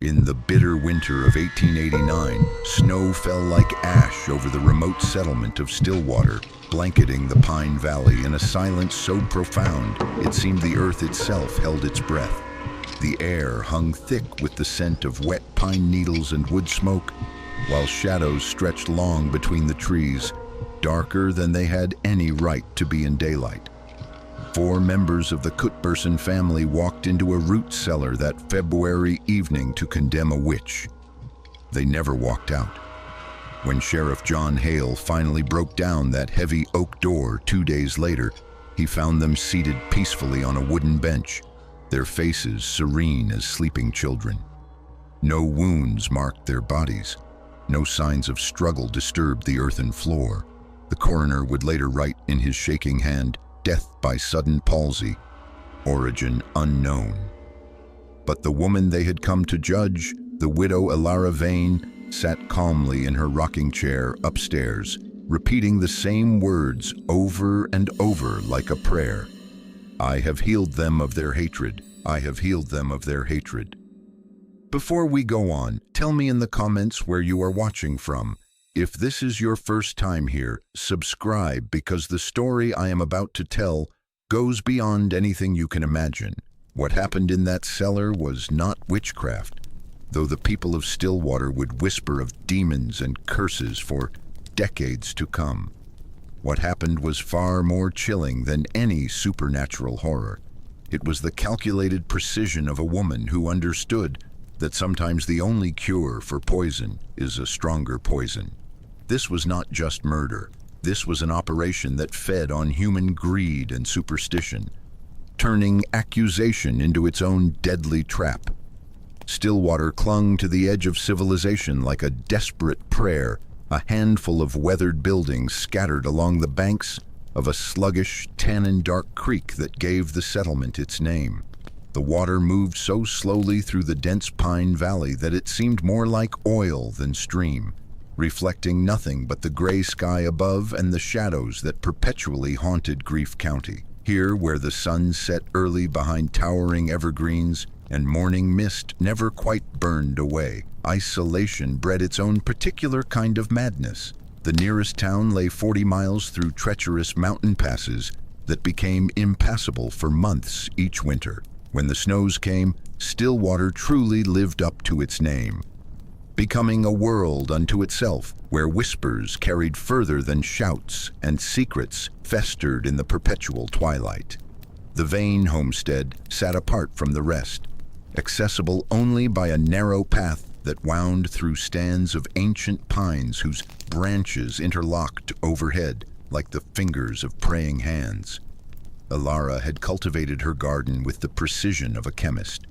In the bitter winter of 1889, snow fell like ash over the remote settlement of Stillwater, blanketing the Pine Valley in a silence so profound it seemed the earth itself held its breath. The air hung thick with the scent of wet pine needles and wood smoke, while shadows stretched long between the trees, darker than they had any right to be in daylight. 4 members of the Cuthbertson family walked into a root cellar that February evening to condemn a witch. They never walked out. When Sheriff John Hale finally broke down that heavy oak door 2 days later, he found them seated peacefully on a wooden bench, their faces serene as sleeping children. No wounds marked their bodies. No signs of struggle disturbed the earthen floor. The coroner would later write in his shaking hand, "Death by sudden palsy, origin unknown." But the woman they had come to judge, the widow Elara Vane, sat calmly in her rocking chair upstairs, repeating the same words over and over like a prayer. "I have healed them of their hatred. I have healed them of their hatred." Before we go on, tell me in the comments where you are watching from. If this is your first time here, subscribe because the story I am about to tell goes beyond anything you can imagine. What happened in that cellar was not witchcraft, though the people of Stillwater would whisper of demons and curses for decades to come. What happened was far more chilling than any supernatural horror. It was the calculated precision of a woman who understood that sometimes the only cure for poison is a stronger poison. This was not just murder. This was an operation that fed on human greed and superstition, turning accusation into its own deadly trap. Stillwater clung to the edge of civilization like a desperate prayer, a handful of weathered buildings scattered along the banks of a sluggish, tannin-dark creek that gave the settlement its name. The water moved so slowly through the dense pine valley that it seemed more like oil than stream, reflecting nothing but the gray sky above and the shadows that perpetually haunted Grief County. Here, where the sun set early behind towering evergreens and morning mist never quite burned away, isolation bred its own particular kind of madness. The nearest town lay 40 miles through treacherous mountain passes that became impassable for months each winter. When the snows came, Stillwater truly lived up to its name, becoming a world unto itself, where whispers carried further than shouts and secrets festered in the perpetual twilight. The Vane homestead sat apart from the rest, accessible only by a narrow path that wound through stands of ancient pines whose branches interlocked overhead like the fingers of praying hands. Elara had cultivated her garden with the precision of a chemist.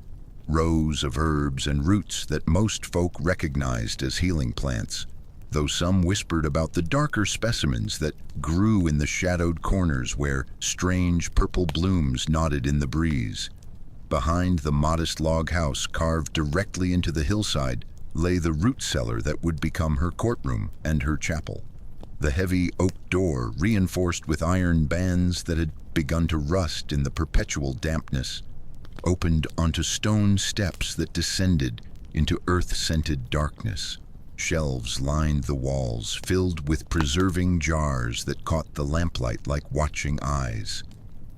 Rows of herbs and roots that most folk recognized as healing plants, though some whispered about the darker specimens that grew in the shadowed corners where strange purple blooms nodded in the breeze. Behind the modest log house carved directly into the hillside lay the root cellar that would become her courtroom and her chapel. The heavy oak door, reinforced with iron bands that had begun to rust in the perpetual dampness, opened onto stone steps that descended into earth-scented darkness. Shelves lined the walls, filled with preserving jars that caught the lamplight like watching eyes.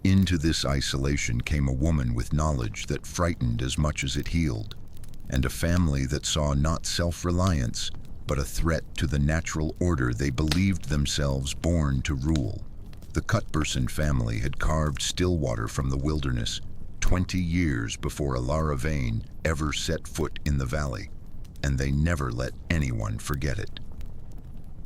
Into this isolation came a woman with knowledge that frightened as much as it healed, and a family that saw not self-reliance, but a threat to the natural order they believed themselves born to rule. The Cuthbertson family had carved Stillwater from the wilderness 20 years before Elara Vane ever set foot in the valley, and they never let anyone forget it.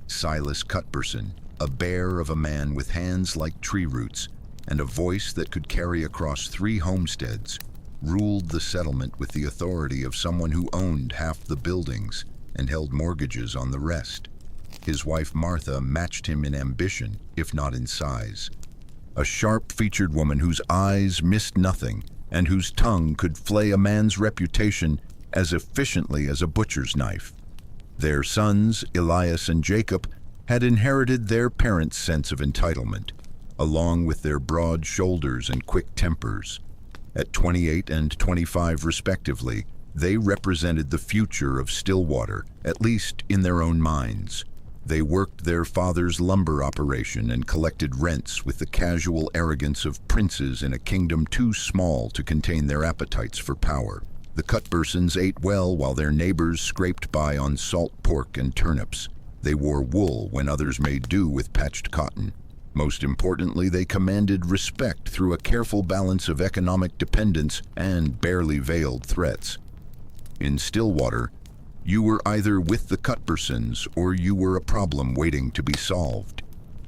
Silas Cuthbertson, a bear of a man with hands like tree roots and a voice that could carry across 3 homesteads, ruled the settlement with the authority of someone who owned half the buildings and held mortgages on the rest. His wife Martha matched him in ambition, if not in size. A sharp-featured woman whose eyes missed nothing and whose tongue could flay a man's reputation as efficiently as a butcher's knife. Their sons, Elias and Jacob, had inherited their parents' sense of entitlement, along with their broad shoulders and quick tempers. At 28 and 25 respectively, They represented the future of Stillwater, at least in their own minds. They worked their father's lumber operation and collected rents with the casual arrogance of princes in a kingdom too small to contain their appetites for power. The Cuthbertsons ate well while their neighbors scraped by on salt pork and turnips. They wore wool when others made do with patched cotton. Most importantly, they commanded respect through a careful balance of economic dependence and barely veiled threats. In Stillwater, you were either with the Cuthbertsons or you were a problem waiting to be solved.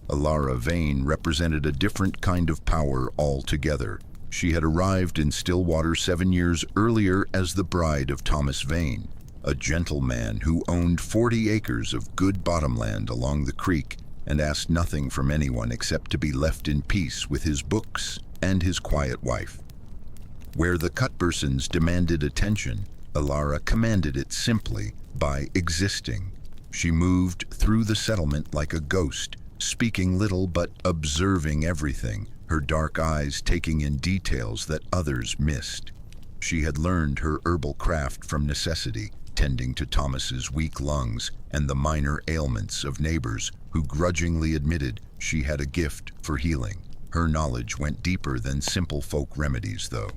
Alara Vane represented a different kind of power altogether. She had arrived in Stillwater 7 years earlier as the bride of Thomas Vane, a gentleman who owned 40 acres of good bottomland along the creek and asked nothing from anyone except to be left in peace with his books and his quiet wife. Where the Cuthbertsons demanded attention, Alara commanded it simply by existing. She moved through the settlement like a ghost, speaking little but observing everything, her dark eyes taking in details that others missed. She had learned her herbal craft from necessity, tending to Thomas's weak lungs and the minor ailments of neighbors who grudgingly admitted she had a gift for healing. Her knowledge went deeper than simple folk remedies, though.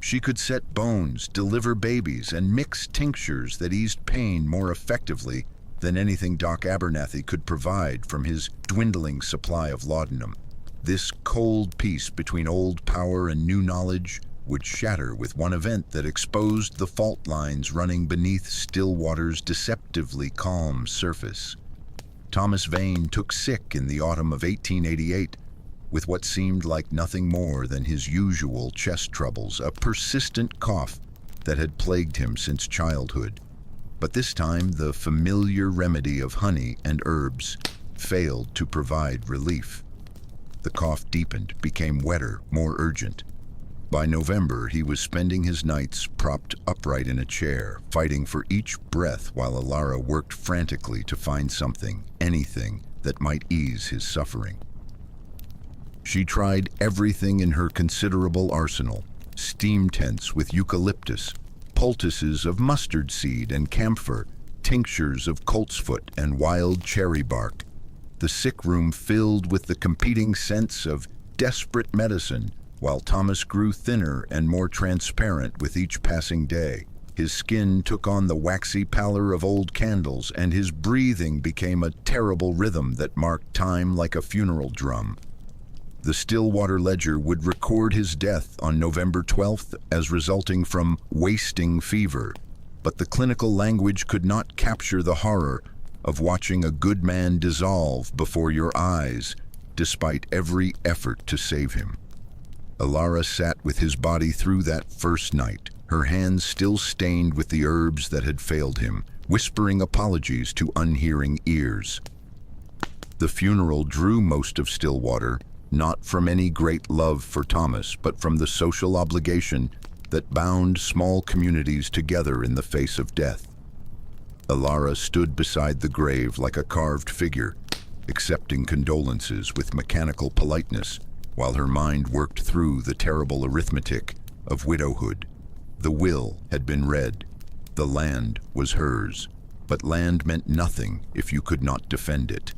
She could set bones, deliver babies, and mix tinctures that eased pain more effectively than anything Doc Abernathy could provide from his dwindling supply of laudanum. This cold peace between old power and new knowledge would shatter with one event that exposed the fault lines running beneath Stillwater's deceptively calm surface. Thomas Vane took sick in the autumn of 1888, with what seemed like nothing more than his usual chest troubles, a persistent cough that had plagued him since childhood. But this time, the familiar remedy of honey and herbs failed to provide relief. The cough deepened, became wetter, more urgent. By November, he was spending his nights propped upright in a chair, fighting for each breath while Alara worked frantically to find something, anything, that might ease his suffering. She tried everything in her considerable arsenal: steam tents with eucalyptus, poultices of mustard seed and camphor, tinctures of coltsfoot and wild cherry bark. The sick room filled with the competing scents of desperate medicine, while Thomas grew thinner and more transparent with each passing day. His skin took on the waxy pallor of old candles, and his breathing became a terrible rhythm that marked time like a funeral drum. The Stillwater Ledger would record his death on November 12th as resulting from wasting fever, but the clinical language could not capture the horror of watching a good man dissolve before your eyes, despite every effort to save him. Alara sat with his body through that first night, her hands still stained with the herbs that had failed him, whispering apologies to unhearing ears. The funeral drew most of Stillwater, not from any great love for Thomas, but from the social obligation that bound small communities together in the face of death. Alara stood beside the grave like a carved figure, accepting condolences with mechanical politeness, while her mind worked through the terrible arithmetic of widowhood. The will had been read. The land was hers, but land meant nothing if you could not defend it.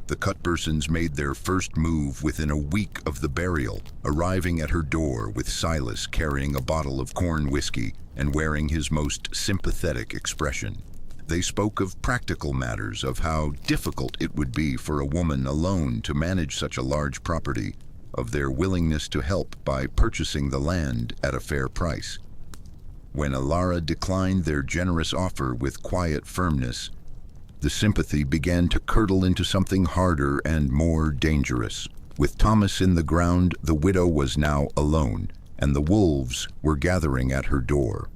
The Cuthbertsons made their first move within a week of the burial, arriving at her door with Silas carrying a bottle of corn whiskey and wearing his most sympathetic expression. They spoke of practical matters, of how difficult it would be for a woman alone to manage such a large property, of their willingness to help by purchasing the land at a fair price. When Alara declined their generous offer with quiet firmness, the sympathy began to curdle into something harder and more dangerous. With Thomas in the ground, the widow was now alone, and the wolves were gathering at her door.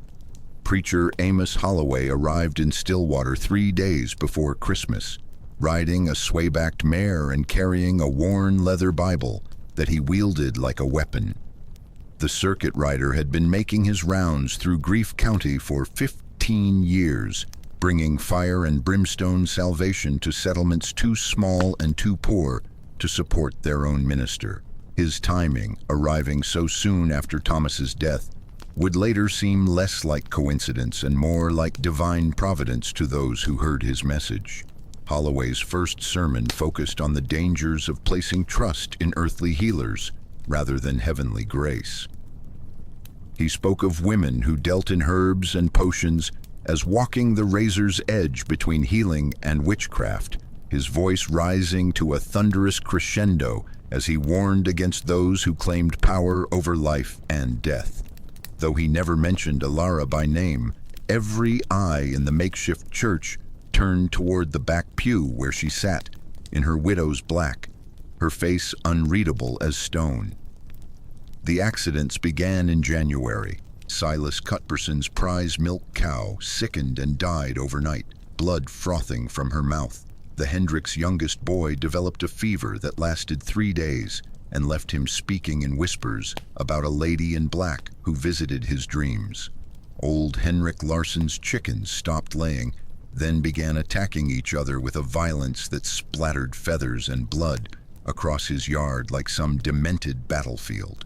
Preacher Amos Holloway arrived in Stillwater 3 days before Christmas, riding a sway-backed mare and carrying a worn leather Bible that he wielded like a weapon. The circuit rider had been making his rounds through Grief County for 15 years, bringing fire and brimstone salvation to settlements too small and too poor to support their own minister. His timing, arriving so soon after Thomas's death, would later seem less like coincidence and more like divine providence to those who heard his message. Holloway's first sermon focused on the dangers of placing trust in earthly healers rather than heavenly grace. He spoke of women who dealt in herbs and potions as walking the razor's edge between healing and witchcraft, his voice rising to a thunderous crescendo as he warned against those who claimed power over life and death. Though he never mentioned Alara by name, every eye in the makeshift church turned toward the back pew where she sat, in her widow's black, her face unreadable as stone. The accidents began in January. Silas Cuthbertson's prize milk cow sickened and died overnight, blood frothing from her mouth. The Hendricks' youngest boy developed a fever that lasted 3 days and left him speaking in whispers about a lady in black who visited his dreams. Old Henrik Larsson's chickens stopped laying, then began attacking each other with a violence that splattered feathers and blood across his yard like some demented battlefield.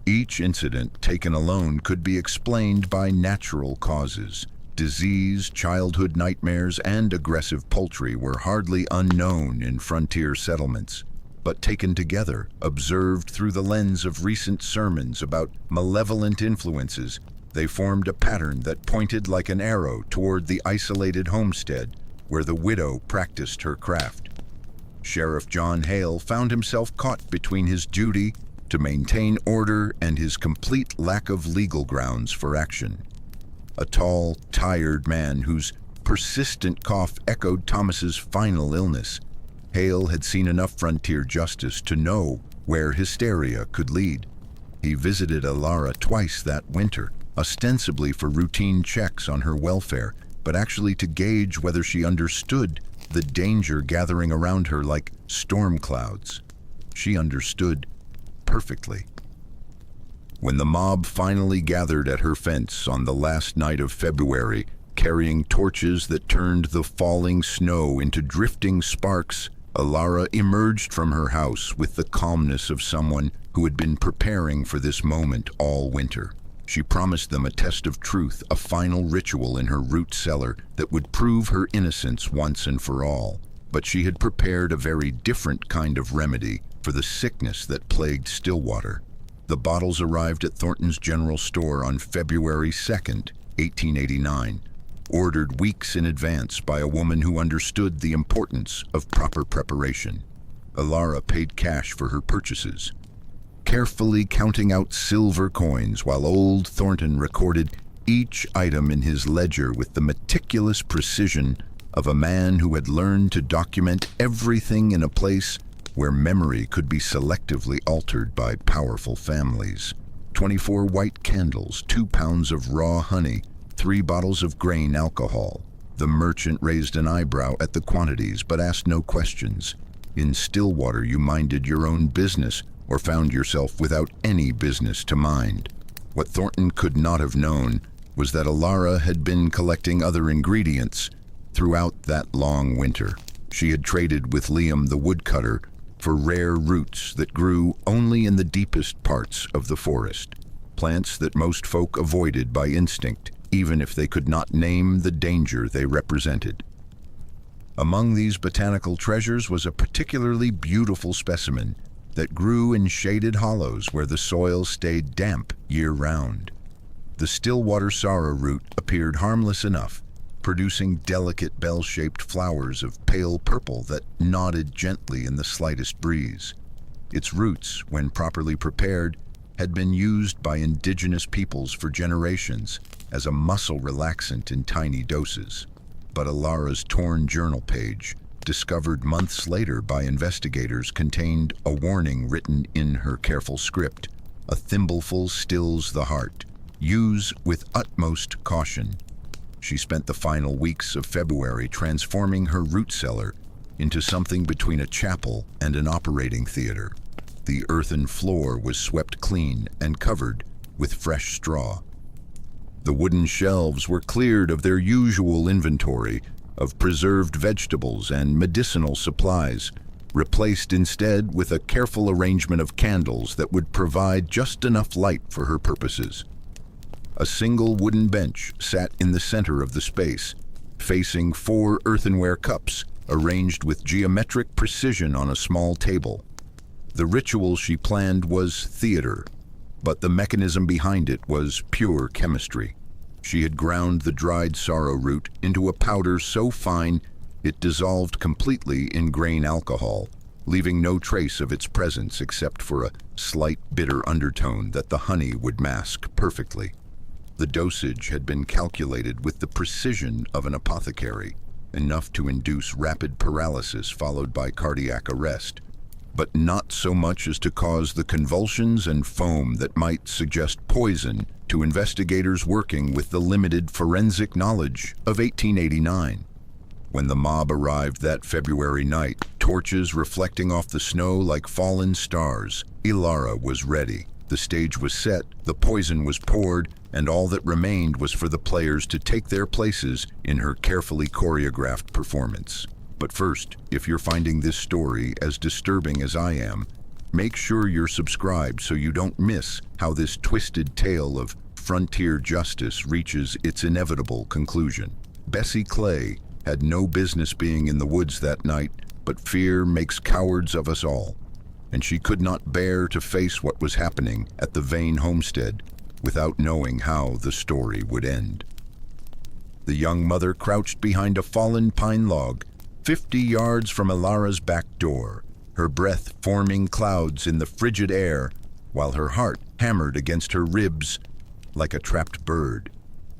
Each incident, taken alone, could be explained by natural causes. Disease, childhood nightmares, and aggressive poultry were hardly unknown in frontier settlements, but taken together, observed through the lens of recent sermons about malevolent influences, they formed a pattern that pointed like an arrow toward the isolated homestead where the widow practiced her craft. Sheriff John Hale found himself caught between his duty to maintain order and his complete lack of legal grounds for action. A tall, tired man whose persistent cough echoed Thomas's final illness, Hale had seen enough frontier justice to know where hysteria could lead. He visited Alara twice that winter, ostensibly for routine checks on her welfare, but actually to gauge whether she understood the danger gathering around her like storm clouds. She understood perfectly. When the mob finally gathered at her fence on the last night of February, carrying torches that turned the falling snow into drifting sparks, Alara emerged from her house with the calmness of someone who had been preparing for this moment all winter. She promised them a test of truth, a final ritual in her root cellar that would prove her innocence once and for all. But she had prepared a very different kind of remedy for the sickness that plagued Stillwater. The bottles arrived at Thornton's General Store on February 2nd, 1889, ordered weeks in advance by a woman who understood the importance of proper preparation. Alara paid cash for her purchases, carefully counting out silver coins while old Thornton recorded each item in his ledger with the meticulous precision of a man who had learned to document everything in a place where memory could be selectively altered by powerful families. 24 white candles, 2 pounds of raw honey, 3 bottles of grain alcohol. The merchant raised an eyebrow at the quantities but asked no questions. In Stillwater, you minded your own business or found yourself without any business to mind. What Thornton could not have known was that Alara had been collecting other ingredients throughout that long winter. She had traded with Liam the woodcutter for rare roots that grew only in the deepest parts of the forest, plants that most folk avoided by instinct, even if they could not name the danger they represented. Among these botanical treasures was a particularly beautiful specimen that grew in shaded hollows where the soil stayed damp year-round. The Stillwater sorrow root appeared harmless enough, producing delicate bell-shaped flowers of pale purple that nodded gently in the slightest breeze. Its roots, when properly prepared, had been used by indigenous peoples for generations as a muscle relaxant in tiny doses. But Alara's torn journal page, discovered months later by investigators, contained a warning written in her careful script: "A thimbleful stills the heart. Use with utmost caution." She spent the final weeks of February transforming her root cellar into something between a chapel and an operating theater. The earthen floor was swept clean and covered with fresh straw. The wooden shelves were cleared of their usual inventory of preserved vegetables and medicinal supplies, replaced instead with a careful arrangement of candles that would provide just enough light for her purposes. A single wooden bench sat in the center of the space, facing 4 earthenware cups arranged with geometric precision on a small table. The ritual she planned was theater, but the mechanism behind it was pure chemistry. She had ground the dried sorrow root into a powder so fine it dissolved completely in grain alcohol, leaving no trace of its presence except for a slight bitter undertone that the honey would mask perfectly. The dosage had been calculated with the precision of an apothecary, enough to induce rapid paralysis followed by cardiac arrest, but not so much as to cause the convulsions and foam that might suggest poison to investigators working with the limited forensic knowledge of 1889. When the mob arrived that February night, torches reflecting off the snow like fallen stars, Ilara was ready. The stage was set, the poison was poured, and all that remained was for the players to take their places in her carefully choreographed performance. But first, if you're finding this story as disturbing as I am, make sure you're subscribed so you don't miss how this twisted tale of frontier justice reaches its inevitable conclusion. Bessie Clay had no business being in the woods that night, but fear makes cowards of us all, and she could not bear to face what was happening at the Vane homestead without knowing how the story would end. The young mother crouched behind a fallen pine log, 50 yards from Ilara's back door, her breath forming clouds in the frigid air, while her heart hammered against her ribs like a trapped bird.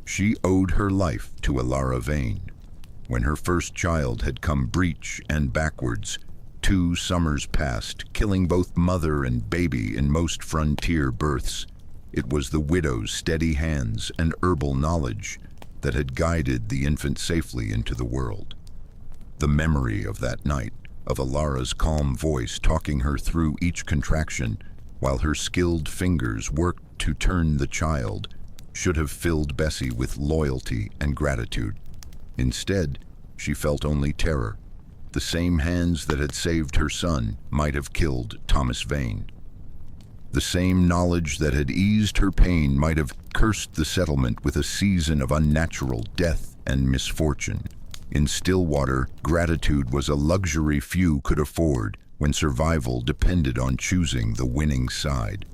She owed her life to Ilara Vane. When her first child had come breech and backwards, 2 summers passed, killing both mother and baby in most frontier births. It was the widow's steady hands and herbal knowledge that had guided the infant safely into the world. The memory of that night, of Ilara's calm voice talking her through each contraction, while her skilled fingers worked to turn the child, should have filled Bessie with loyalty and gratitude. Instead, she felt only terror. The same hands that had saved her son might have killed Thomas Vane. The same knowledge that had eased her pain might have cursed the settlement with a season of unnatural death and misfortune. In Stillwater, gratitude was a luxury few could afford when survival depended on choosing the winning side.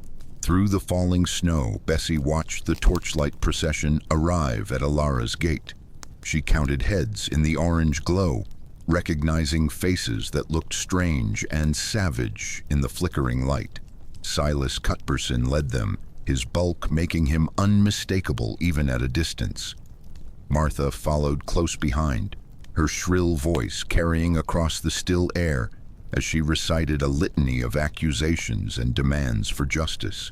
Through the falling snow, Bessie watched the torchlight procession arrive at Ilara's gate. She counted heads in the orange glow, recognizing faces that looked strange and savage in the flickering light. Silas Cuthbertson led them, his bulk making him unmistakable even at a distance. Martha followed close behind, her shrill voice carrying across the still air as she recited a litany of accusations and demands for justice.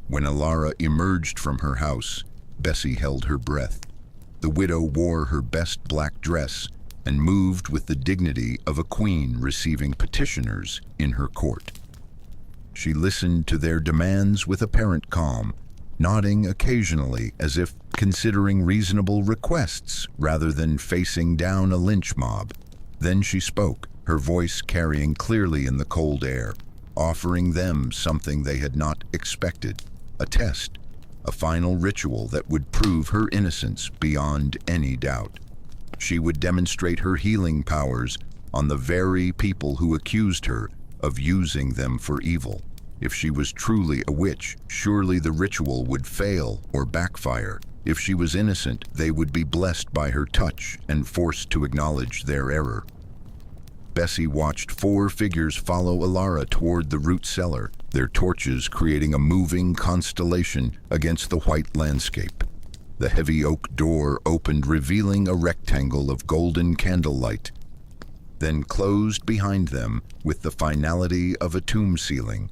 When Ilara emerged from her house, Bessie held her breath. The widow wore her best black dress and moved with the dignity of a queen receiving petitioners in her court. She listened to their demands with apparent calm, nodding occasionally as if considering reasonable requests rather than facing down a lynch mob. Then she spoke, her voice carrying clearly in the cold air, offering them something they had not expected, a test, a final ritual that would prove her innocence beyond any doubt. She would demonstrate her healing powers on the very people who accused her of using them for evil. If she was truly a witch, surely the ritual would fail or backfire. If she was innocent, they would be blessed by her touch and forced to acknowledge their error. Bessie watched 4 figures follow Ilara toward the root cellar, their torches creating a moving constellation against the white landscape. The heavy oak door opened, revealing a rectangle of golden candlelight, then closed behind them with the finality of a tomb ceiling.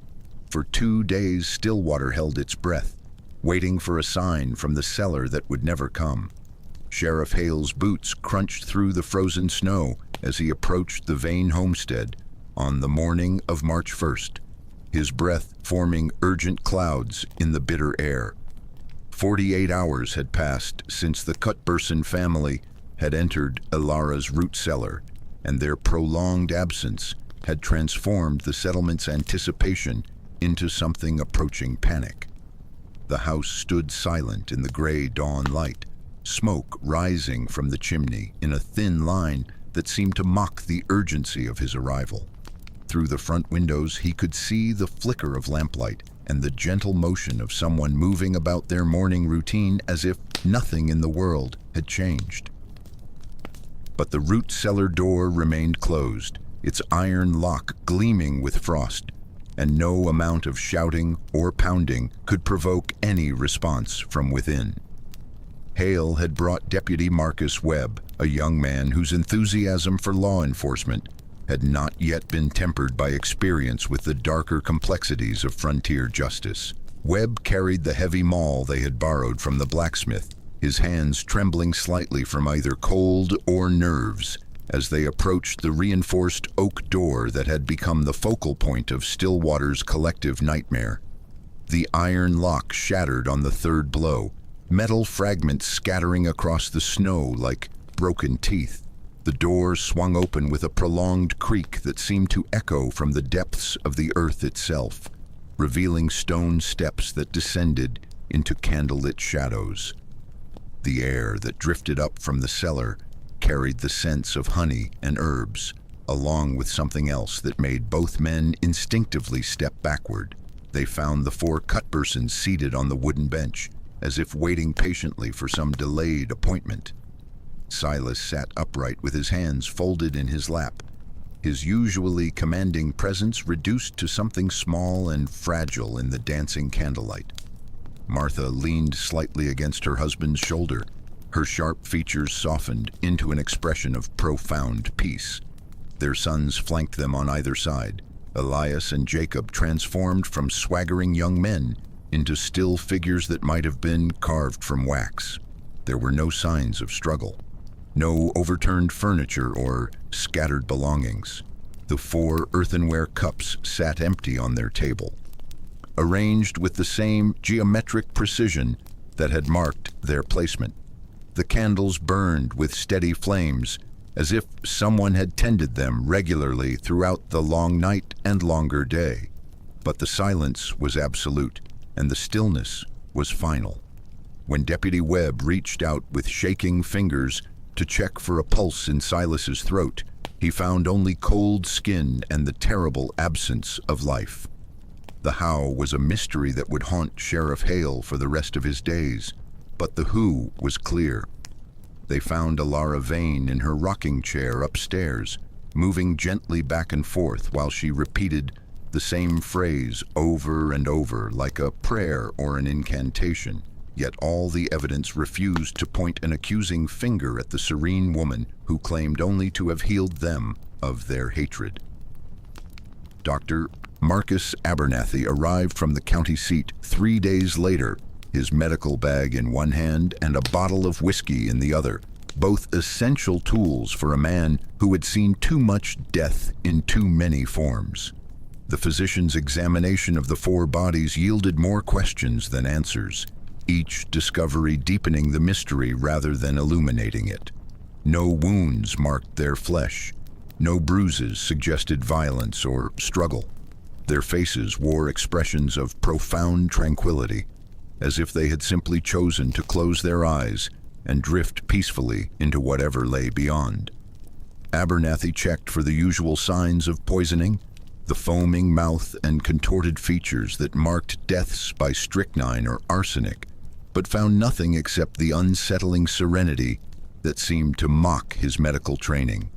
For 2 days, Stillwater held its breath, waiting for a sign from the cellar that would never come. Sheriff Hale's boots crunched through the frozen snow as he approached the Vane homestead on the morning of March 1st, his breath forming urgent clouds in the bitter air. 48 hours had passed since the Cuthbertson family had entered Ilara's root cellar, and their prolonged absence had transformed the settlement's anticipation into something approaching panic. The house stood silent in the gray dawn light, smoke rising from the chimney in a thin line that seemed to mock the urgency of his arrival. Through the front windows, he could see the flicker of lamplight and the gentle motion of someone moving about their morning routine as if nothing in the world had changed. But the root cellar door remained closed, its iron lock gleaming with frost, and no amount of shouting or pounding could provoke any response from within. Hale had brought Deputy Marcus Webb, a young man whose enthusiasm for law enforcement had not yet been tempered by experience with the darker complexities of frontier justice. Webb carried the heavy maul they had borrowed from the blacksmith, his hands trembling slightly from either cold or nerves as they approached the reinforced oak door that had become the focal point of Stillwater's collective nightmare. The iron lock shattered on the third blow, metal fragments scattering across the snow like broken teeth. The door swung open with a prolonged creak that seemed to echo from the depths of the earth itself, revealing stone steps that descended into candlelit shadows. The air that drifted up from the cellar carried the scents of honey and herbs, along with something else that made both men instinctively step backward. They found the four Cuthbertsons seated on the wooden bench, as if waiting patiently for some delayed appointment. Silas sat upright with his hands folded in his lap, his usually commanding presence reduced to something small and fragile in the dancing candlelight. Martha leaned slightly against her husband's shoulder, her sharp features softened into an expression of profound peace. Their sons flanked them on either side, Elias and Jacob transformed from swaggering young men into still figures that might have been carved from wax. There were no signs of struggle, no overturned furniture or scattered belongings. The four earthenware cups sat empty on their table, arranged with the same geometric precision that had marked their placement. The candles burned with steady flames, as if someone had tended them regularly throughout the long night and longer day. But the silence was absolute, and the stillness was final. When Deputy Webb reached out with shaking fingers to check for a pulse in Silas's throat, he found only cold skin and the terrible absence of life. The how was a mystery that would haunt Sheriff Hale for the rest of his days, but the who was clear. They found Alara Vane in her rocking chair upstairs, moving gently back and forth while she repeated the same phrase over and over like a prayer or an incantation. Yet all the evidence refused to point an accusing finger at the serene woman who claimed only to have healed them of their hatred. Dr. Marcus Abernathy arrived from the county seat 3 days later, his medical bag in one hand and a bottle of whiskey in the other, both essential tools for a man who had seen too much death in too many forms. The physician's examination of the four bodies yielded more questions than answers, each discovery deepening the mystery rather than illuminating it. No wounds marked their flesh. No bruises suggested violence or struggle. Their faces wore expressions of profound tranquility, as if they had simply chosen to close their eyes and drift peacefully into whatever lay beyond. Abernathy checked for the usual signs of poisoning, the foaming mouth and contorted features that marked deaths by strychnine or arsenic, but found nothing except the unsettling serenity that seemed to mock his medical training.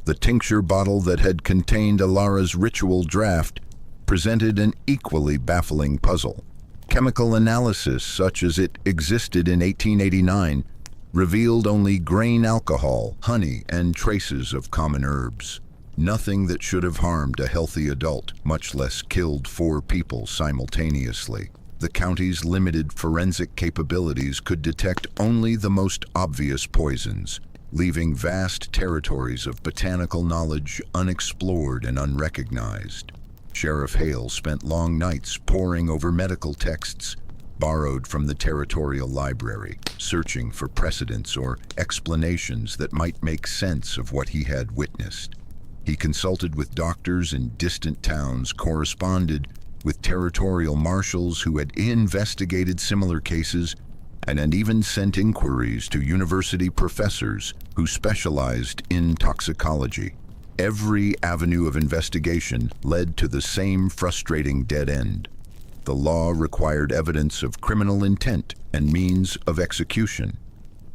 The tincture bottle that had contained Alara's ritual draft presented an equally baffling puzzle. Chemical analysis, such as it existed in 1889, revealed only grain alcohol, honey, and traces of common herbs. Nothing that should have harmed a healthy adult, much less killed 4 people simultaneously. The county's limited forensic capabilities could detect only the most obvious poisons, leaving vast territories of botanical knowledge unexplored and unrecognized. Sheriff Hale spent long nights poring over medical texts borrowed from the territorial library, searching for precedents or explanations that might make sense of what he had witnessed. He consulted with doctors in distant towns, corresponded with territorial marshals who had investigated similar cases, and even sent inquiries to university professors who specialized in toxicology. Every avenue of investigation led to the same frustrating dead end. The law required evidence of criminal intent and means of execution.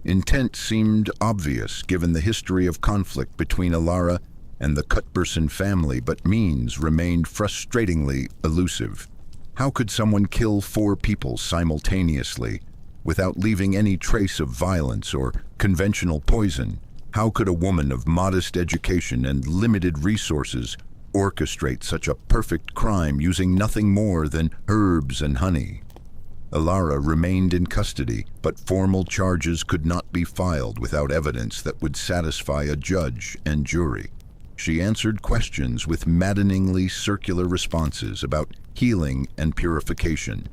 Intent seemed obvious given the history of conflict between Alara and the Cuthbertson family, but means remained frustratingly elusive. How could someone kill 4 people simultaneously without leaving any trace of violence or conventional poison? How could a woman of modest education and limited resources orchestrate such a perfect crime using nothing more than herbs and honey? Alara remained in custody, but formal charges could not be filed without evidence that would satisfy a judge and jury. She answered questions with maddeningly circular responses about healing and purification,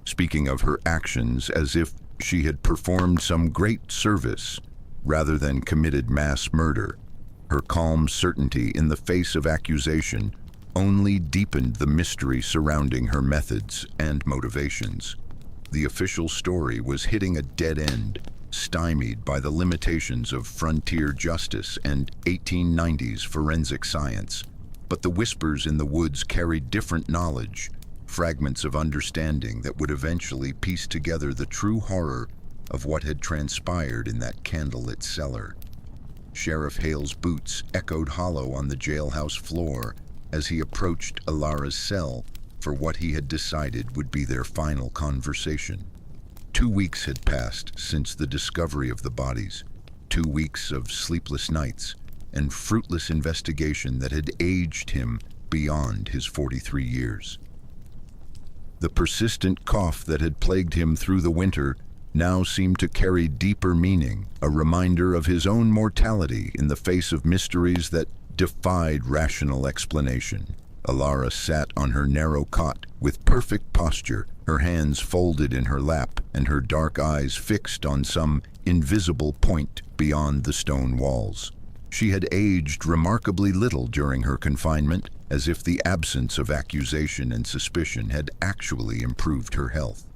speaking of her actions as if she had performed some great service rather than committed mass murder. Her calm certainty in the face of accusation only deepened the mystery surrounding her methods and motivations. The official story was hitting a dead end, stymied by the limitations of frontier justice and 1890s forensic science. But the whispers in the woods carried different knowledge, fragments of understanding that would eventually piece together the true horror of what had transpired in that candlelit cellar. Sheriff Hale's boots echoed hollow on the jailhouse floor as he approached Alara's cell for what he had decided would be their final conversation. 2 weeks had passed since the discovery of the bodies, 2 weeks of sleepless nights and fruitless investigation that had aged him beyond his 43 years. The persistent cough that had plagued him through the winter now seemed to carry deeper meaning, a reminder of his own mortality in the face of mysteries that defied rational explanation. Alara sat on her narrow cot with perfect posture, her hands folded in her lap and her dark eyes fixed on some invisible point beyond the stone walls. She had aged remarkably little during her confinement, as if the absence of accusation and suspicion had actually improved her health.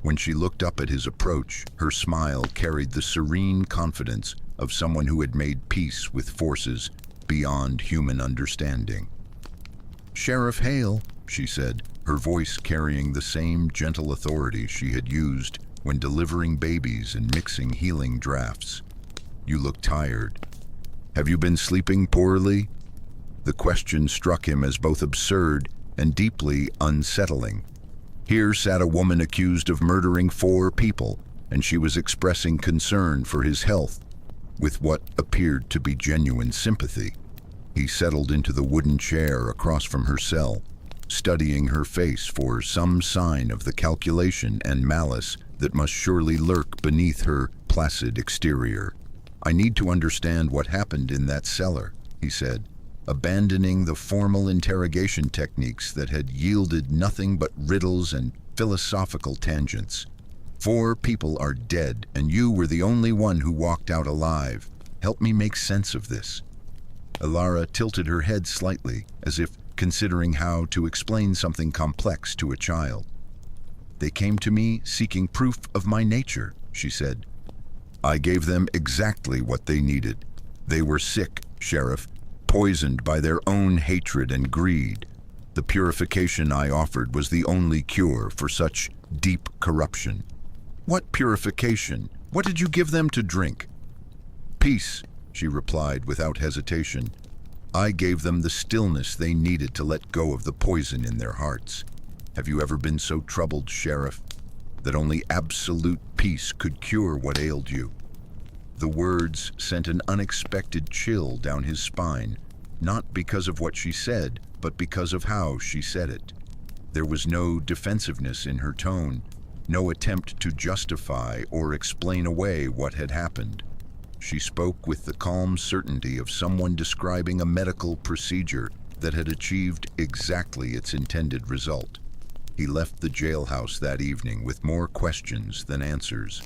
When she looked up at his approach, her smile carried the serene confidence of someone who had made peace with forces beyond human understanding. "Sheriff Hale," she said, her voice carrying the same gentle authority she had used when delivering babies and mixing healing drafts. "You look tired. Have you been sleeping poorly?" The question struck him as both absurd and deeply unsettling. Here sat a woman accused of murdering 4 people, and she was expressing concern for his health with what appeared to be genuine sympathy. He settled into the wooden chair across from her cell, studying her face for some sign of the calculation and malice that must surely lurk beneath her placid exterior. "I need to understand what happened in that cellar," he said, abandoning the formal interrogation techniques that had yielded nothing but riddles and philosophical tangents. 4 people are dead, and you were the only one who walked out alive. Help me make sense of this." Alara tilted her head slightly, as if considering how to explain something complex to a child. "They came to me seeking proof of my nature," she said. "I gave them exactly what they needed. They were sick, Sheriff, poisoned by their own hatred and greed. The purification I offered was the only cure for such deep corruption." "What purification? What did you give them to drink?" "Peace," she replied without hesitation. "I gave them the stillness they needed to let go of the poison in their hearts. Have you ever been so troubled, Sheriff, that only absolute peace could cure what ailed you?" The words sent an unexpected chill down his spine, not because of what she said, but because of how she said it. There was no defensiveness in her tone, no attempt to justify or explain away what had happened. She spoke with the calm certainty of someone describing a medical procedure that had achieved exactly its intended result. He left the jailhouse that evening with more questions than answers.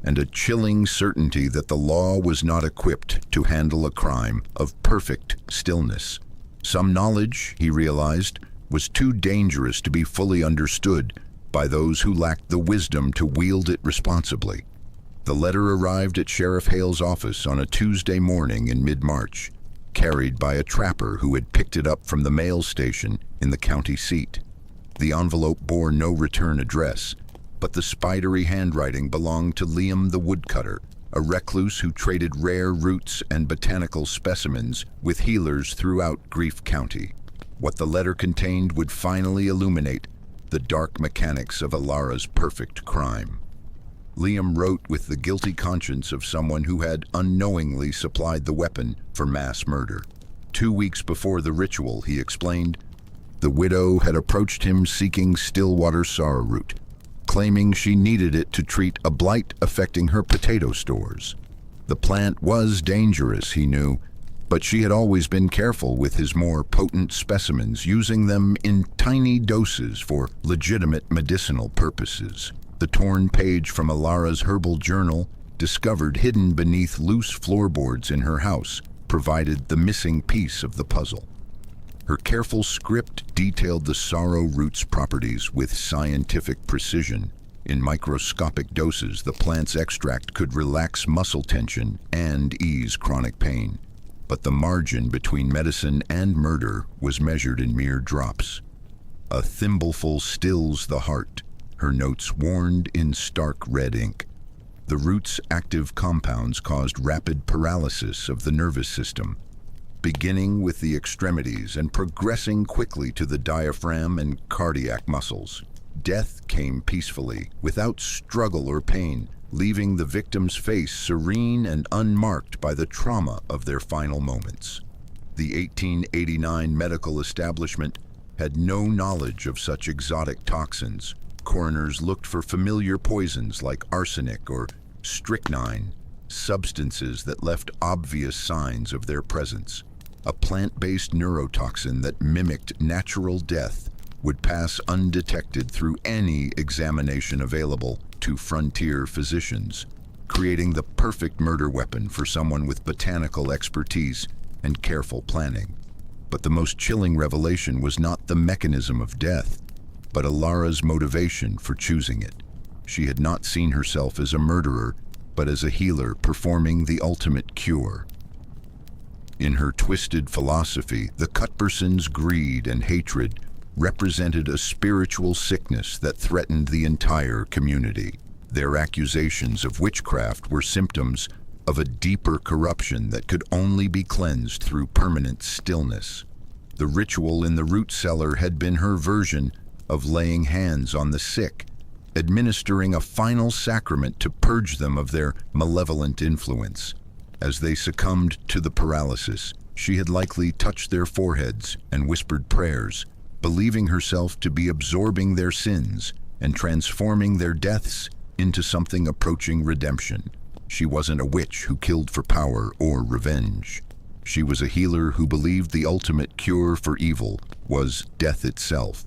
and a chilling certainty that the law was not equipped to handle a crime of perfect stillness. Some knowledge, he realized, was too dangerous to be fully understood by those who lacked the wisdom to wield it responsibly. The letter arrived at Sheriff Hale's office on a Tuesday morning in mid-March, carried by a trapper who had picked it up from the mail station in the county seat. The envelope bore no return address, but the spidery handwriting belonged to Liam the woodcutter, a recluse who traded rare roots and botanical specimens with healers throughout Grief County. What the letter contained would finally illuminate the dark mechanics of Alara's perfect crime. Liam wrote with the guilty conscience of someone who had unknowingly supplied the weapon for mass murder. 2 weeks before the ritual, he explained, the widow had approached him seeking Stillwater sorrowroot, claiming she needed it to treat a blight affecting her potato stores. The plant was dangerous, he knew, but she had always been careful with his more potent specimens, using them in tiny doses for legitimate medicinal purposes. The torn page from Alara's herbal journal, discovered hidden beneath loose floorboards in her house, provided the missing piece of the puzzle. Her careful script detailed the sorrow root's properties with scientific precision. In microscopic doses, the plant's extract could relax muscle tension and ease chronic pain. But the margin between medicine and murder was measured in mere drops. A thimbleful stills the heart, her notes warned in stark red ink. The root's active compounds caused rapid paralysis of the nervous system, beginning with the extremities and progressing quickly to the diaphragm and cardiac muscles. Death came peacefully, without struggle or pain, leaving the victim's face serene and unmarked by the trauma of their final moments. The 1889 medical establishment had no knowledge of such exotic toxins. Coroners looked for familiar poisons like arsenic or strychnine, substances that left obvious signs of their presence. A plant-based neurotoxin that mimicked natural death would pass undetected through any examination available to frontier physicians, creating the perfect murder weapon for someone with botanical expertise and careful planning. But the most chilling revelation was not the mechanism of death, but Alara's motivation for choosing it. She had not seen herself as a murderer, but as a healer performing the ultimate cure. In her twisted philosophy, the Cuthbertsons' greed and hatred represented a spiritual sickness that threatened the entire community. Their accusations of witchcraft were symptoms of a deeper corruption that could only be cleansed through permanent stillness. The ritual in the root cellar had been her version of laying hands on the sick, administering a final sacrament to purge them of their malevolent influence. As they succumbed to the paralysis, she had likely touched their foreheads and whispered prayers, believing herself to be absorbing their sins and transforming their deaths into something approaching redemption. She wasn't a witch who killed for power or revenge. She was a healer who believed the ultimate cure for evil was death itself,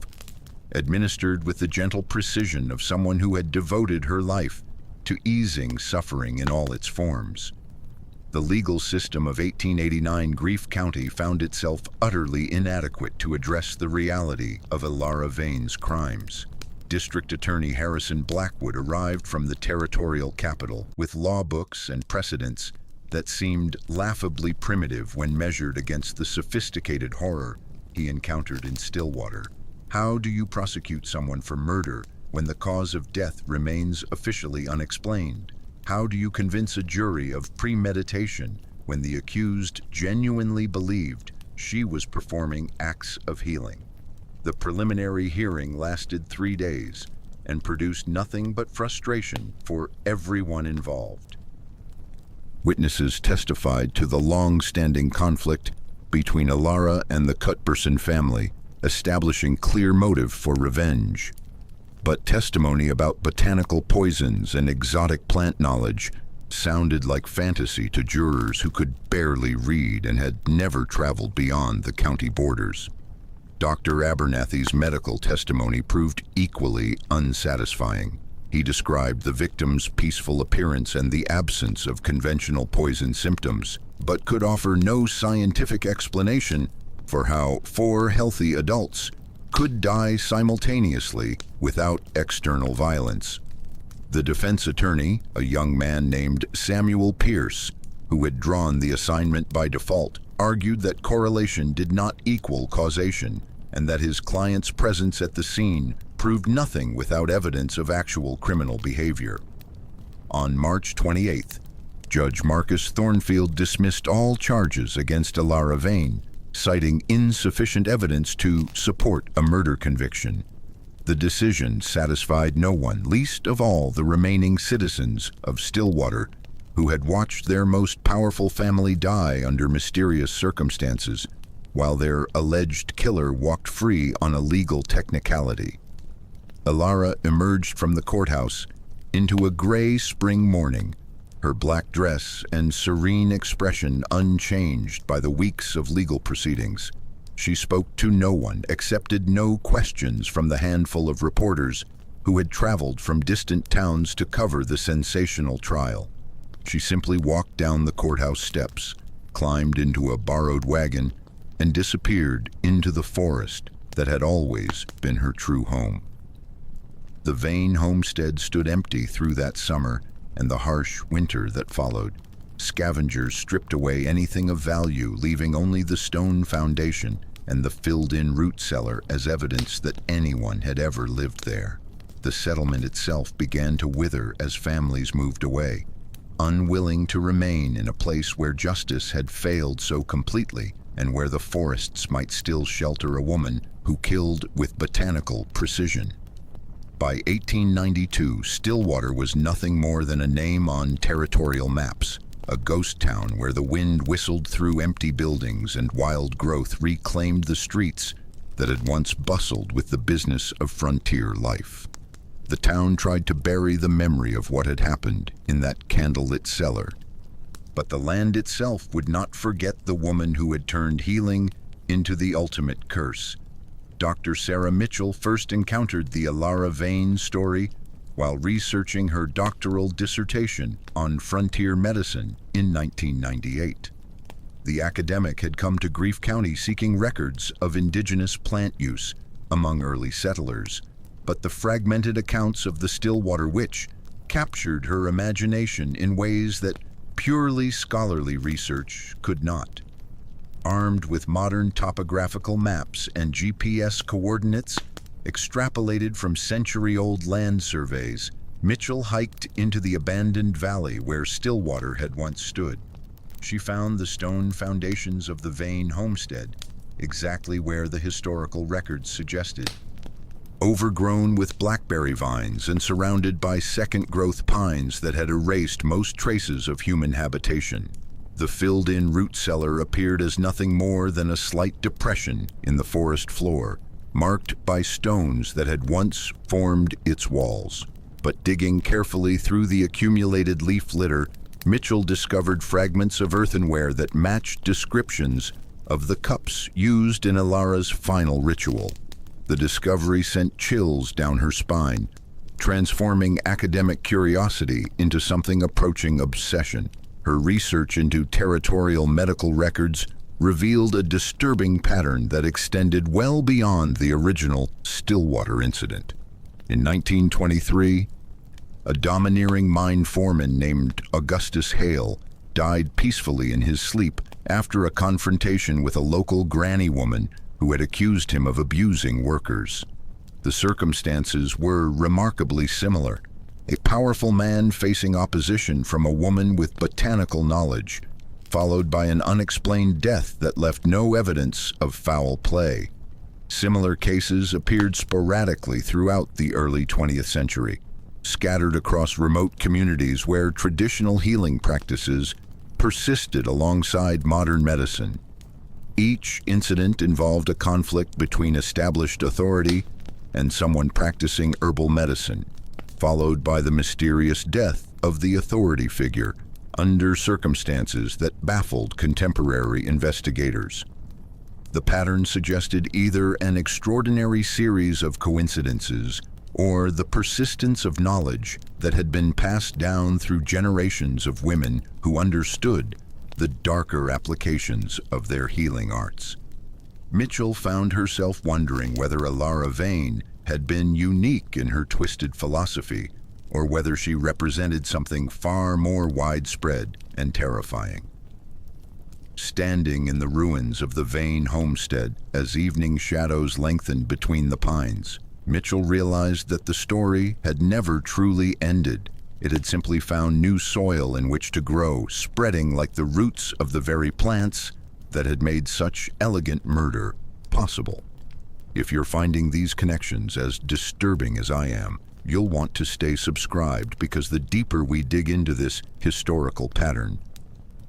administered with the gentle precision of someone who had devoted her life to easing suffering in all its forms. The legal system of 1889 Grief County found itself utterly inadequate to address the reality of Alara Vane's crimes. District Attorney Harrison Blackwood arrived from the territorial capital with law books and precedents that seemed laughably primitive when measured against the sophisticated horror he encountered in Stillwater. How do you prosecute someone for murder when the cause of death remains officially unexplained? How do you convince a jury of premeditation when the accused genuinely believed she was performing acts of healing? The preliminary hearing lasted 3 days and produced nothing but frustration for everyone involved. Witnesses testified to the long-standing conflict between Alara and the Cuthbertson family, establishing clear motive for revenge. But testimony about botanical poisons and exotic plant knowledge sounded like fantasy to jurors who could barely read and had never traveled beyond the county borders. Dr. Abernathy's medical testimony proved equally unsatisfying. He described the victim's peaceful appearance and the absence of conventional poison symptoms, but could offer no scientific explanation for how 4 healthy adults could die simultaneously without external violence. The defense attorney, a young man named Samuel Pierce, who had drawn the assignment by default, argued that correlation did not equal causation and that his client's presence at the scene proved nothing without evidence of actual criminal behavior. On March 28th, Judge Marcus Thornfield dismissed all charges against Alara Vane, citing insufficient evidence to support a murder conviction. The decision satisfied no one, least of all the remaining citizens of Stillwater, who had watched their most powerful family die under mysterious circumstances, while their alleged killer walked free on a legal technicality. Alara emerged from the courthouse into a gray spring morning, her black dress and serene expression unchanged by the weeks of legal proceedings. She spoke to no one, accepted no questions from the handful of reporters who had traveled from distant towns to cover the sensational trial. She simply walked down the courthouse steps, climbed into a borrowed wagon, and disappeared into the forest that had always been her true home. The Vane homestead stood empty through that summer and the harsh winter that followed. Scavengers stripped away anything of value, leaving only the stone foundation and the filled-in root cellar as evidence that anyone had ever lived there. The settlement itself began to wither as families moved away, unwilling to remain in a place where justice had failed so completely and where the forests might still shelter a woman who killed with botanical precision. By 1892, Stillwater was nothing more than a name on territorial maps, a ghost town where the wind whistled through empty buildings and wild growth reclaimed the streets that had once bustled with the business of frontier life. The town tried to bury the memory of what had happened in that candlelit cellar, but the land itself would not forget the woman who had turned healing into the ultimate curse. Dr. Sarah Mitchell first encountered the Alara Vane story while researching her doctoral dissertation on frontier medicine in 1998. The academic had come to Grief County seeking records of indigenous plant use among early settlers, but the fragmented accounts of the Stillwater Witch captured her imagination in ways that purely scholarly research could not. Armed with modern topographical maps and GPS coordinates extrapolated from century-old land surveys, Mitchell hiked into the abandoned valley where Stillwater had once stood. She found the stone foundations of the Vane homestead, exactly where the historical records suggested. Overgrown with blackberry vines and surrounded by second-growth pines that had erased most traces of human habitation, the filled-in root cellar appeared as nothing more than a slight depression in the forest floor, marked by stones that had once formed its walls. But digging carefully through the accumulated leaf litter, Mitchell discovered fragments of earthenware that matched descriptions of the cups used in Alara's final ritual. The discovery sent chills down her spine, transforming academic curiosity into something approaching obsession. Her research into territorial medical records revealed a disturbing pattern that extended well beyond the original Stillwater incident. In 1923, a domineering mine foreman named Augustus Hale died peacefully in his sleep after a confrontation with a local granny woman who had accused him of abusing workers. The circumstances were remarkably similar. A powerful man facing opposition from a woman with botanical knowledge, followed by an unexplained death that left no evidence of foul play. Similar cases appeared sporadically throughout the early 20th century, scattered across remote communities where traditional healing practices persisted alongside modern medicine. Each incident involved a conflict between established authority and someone practicing herbal medicine, followed by the mysterious death of the authority figure under circumstances that baffled contemporary investigators. The pattern suggested either an extraordinary series of coincidences or the persistence of knowledge that had been passed down through generations of women who understood the darker applications of their healing arts. Mitchell found herself wondering whether Alara Vane had been unique in her twisted philosophy, or whether she represented something far more widespread and terrifying. Standing in the ruins of the Vane homestead as evening shadows lengthened between the pines, Mitchell realized that the story had never truly ended. It had simply found new soil in which to grow, spreading like the roots of the very plants that had made such elegant murder possible. If you're finding these connections as disturbing as I am, you'll want to stay subscribed, because the deeper we dig into this historical pattern,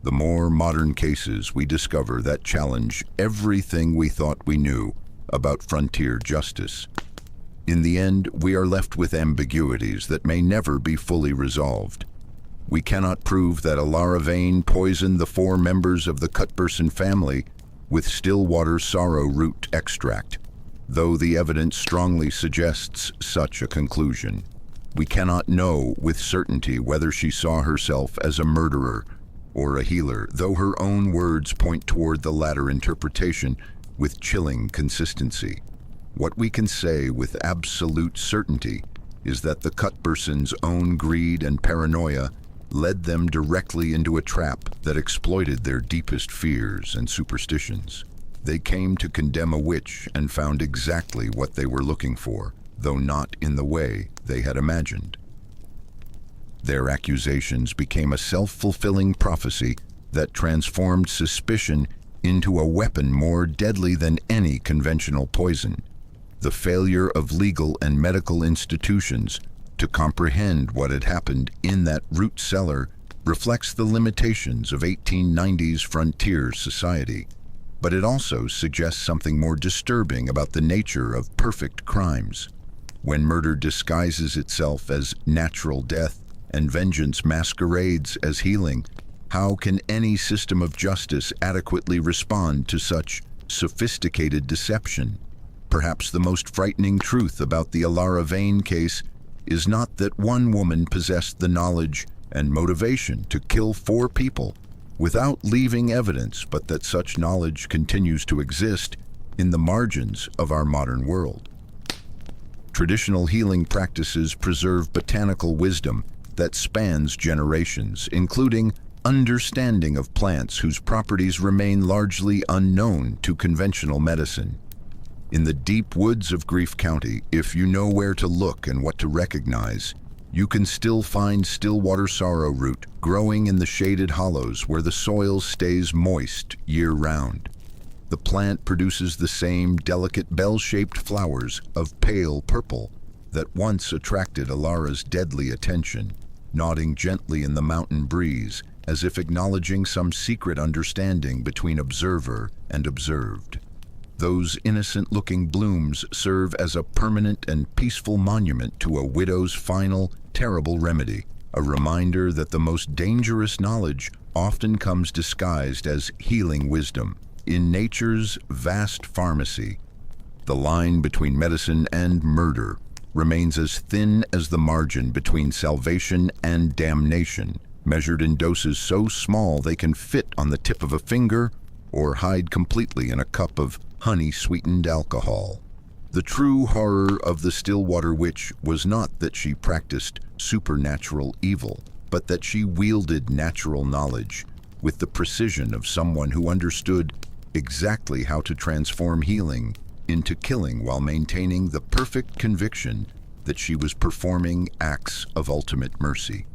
the more modern cases we discover that challenge everything we thought we knew about frontier justice. In the end, we are left with ambiguities that may never be fully resolved. We cannot prove that Alara Vane poisoned the 4 members of the Cuthbertson family with Stillwater sorrow root extract, though the evidence strongly suggests such a conclusion. We cannot know with certainty whether she saw herself as a murderer or a healer, though her own words point toward the latter interpretation with chilling consistency. What we can say with absolute certainty is that the Cuthbertsons' own greed and paranoia led them directly into a trap that exploited their deepest fears and superstitions. They came to condemn a witch and found exactly what they were looking for, though not in the way they had imagined. Their accusations became a self-fulfilling prophecy that transformed suspicion into a weapon more deadly than any conventional poison. The failure of legal and medical institutions to comprehend what had happened in that root cellar reflects the limitations of 1890s frontier society, but it also suggests something more disturbing about the nature of perfect crimes. When murder disguises itself as natural death and vengeance masquerades as healing, how can any system of justice adequately respond to such sophisticated deception? Perhaps the most frightening truth about the Alara Vane case is not that one woman possessed the knowledge and motivation to kill 4 people without leaving evidence, but that such knowledge continues to exist in the margins of our modern world. Traditional healing practices preserve botanical wisdom that spans generations, including understanding of plants whose properties remain largely unknown to conventional medicine. In the deep woods of Grief County, if you know where to look and what to recognize, you can still find Stillwater sorrow root growing in the shaded hollows where the soil stays moist year-round. The plant produces the same delicate bell-shaped flowers of pale purple that once attracted Alara's deadly attention, nodding gently in the mountain breeze as if acknowledging some secret understanding between observer and observed. Those innocent-looking blooms serve as a permanent and peaceful monument to a widow's final, terrible remedy, a reminder that the most dangerous knowledge often comes disguised as healing wisdom. In nature's vast pharmacy, the line between medicine and murder remains as thin as the margin between salvation and damnation, measured in doses so small they can fit on the tip of a finger or hide completely in a cup of honey-sweetened alcohol. The true horror of the Stillwater witch was not that she practiced supernatural evil, but that she wielded natural knowledge with the precision of someone who understood exactly how to transform healing into killing while maintaining the perfect conviction that she was performing acts of ultimate mercy.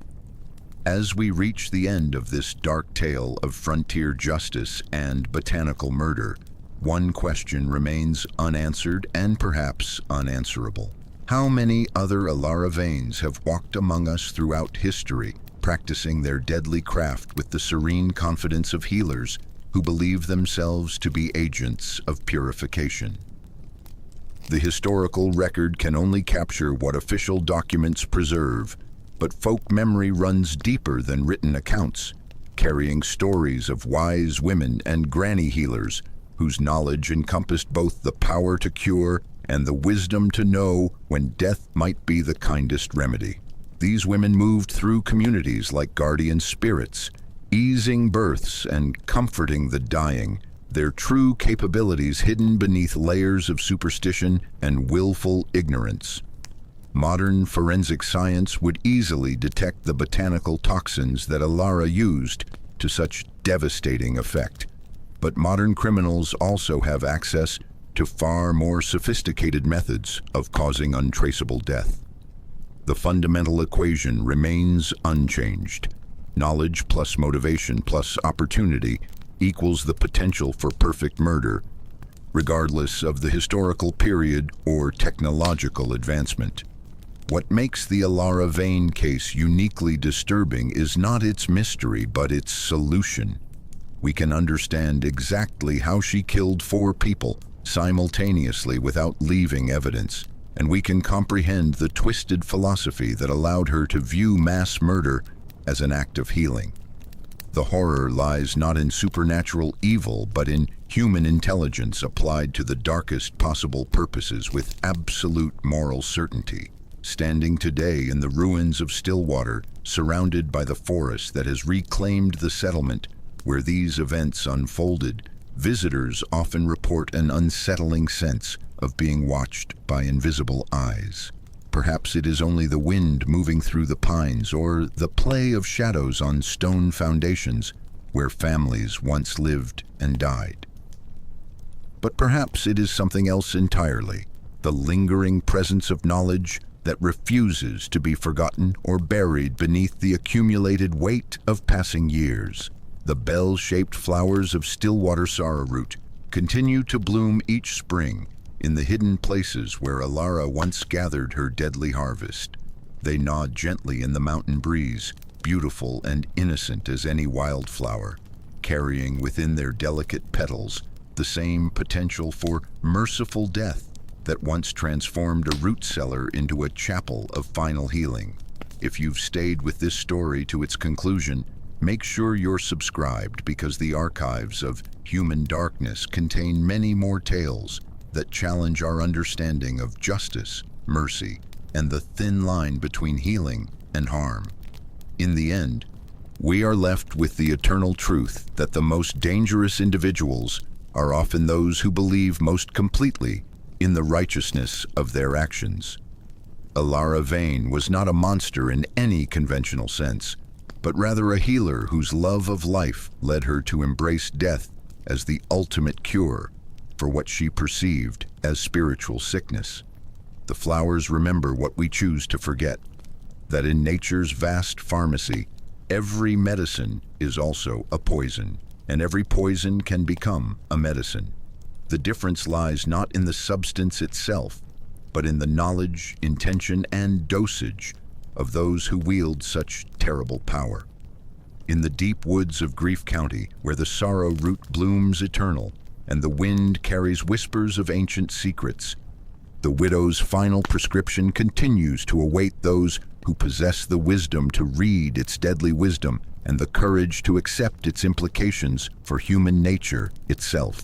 As we reach the end of this dark tale of frontier justice and botanical murder, one question remains unanswered and perhaps unanswerable. How many other Alara Vanes have walked among us throughout history, practicing their deadly craft with the serene confidence of healers who believe themselves to be agents of purification? The historical record can only capture what official documents preserve, but folk memory runs deeper than written accounts, carrying stories of wise women and granny healers whose knowledge encompassed both the power to cure and the wisdom to know when death might be the kindest remedy. These women moved through communities like guardian spirits, easing births and comforting the dying, their true capabilities hidden beneath layers of superstition and willful ignorance. Modern forensic science would easily detect the botanical toxins that Alara used to such devastating effect. But modern criminals also have access to far more sophisticated methods of causing untraceable death. The fundamental equation remains unchanged. Knowledge plus motivation plus opportunity equals the potential for perfect murder, regardless of the historical period or technological advancement. What makes the Alara Vane case uniquely disturbing is not its mystery, but its solution. We can understand exactly how she killed 4 people simultaneously without leaving evidence, and we can comprehend the twisted philosophy that allowed her to view mass murder as an act of healing. The horror lies not in supernatural evil, but in human intelligence applied to the darkest possible purposes with absolute moral certainty. Standing today in the ruins of Stillwater, surrounded by the forest that has reclaimed the settlement where these events unfolded, visitors often report an unsettling sense of being watched by invisible eyes. Perhaps it is only the wind moving through the pines or the play of shadows on stone foundations where families once lived and died. But perhaps it is something else entirely, the lingering presence of knowledge that refuses to be forgotten or buried beneath the accumulated weight of passing years. The bell-shaped flowers of Stillwater sorrowroot continue to bloom each spring in the hidden places where Alara once gathered her deadly harvest. They nod gently in the mountain breeze, beautiful and innocent as any wildflower, carrying within their delicate petals the same potential for merciful death that once transformed a root cellar into a chapel of final healing. If you've stayed with this story to its conclusion, make sure you're subscribed, because the archives of Human Darkness contain many more tales that challenge our understanding of justice, mercy, and the thin line between healing and harm. In the end, we are left with the eternal truth that the most dangerous individuals are often those who believe most completely in the righteousness of their actions. Alara Vane was not a monster in any conventional sense, but rather a healer whose love of life led her to embrace death as the ultimate cure for what she perceived as spiritual sickness. The flowers remember what we choose to forget, that in nature's vast pharmacy, every medicine is also a poison, and every poison can become a medicine. The difference lies not in the substance itself, but in the knowledge, intention, and dosage of those who wield such terrible power. In the deep woods of Grief County, where the sorrow root blooms eternal, and the wind carries whispers of ancient secrets, the widow's final prescription continues to await those who possess the wisdom to read its deadly wisdom and the courage to accept its implications for human nature itself.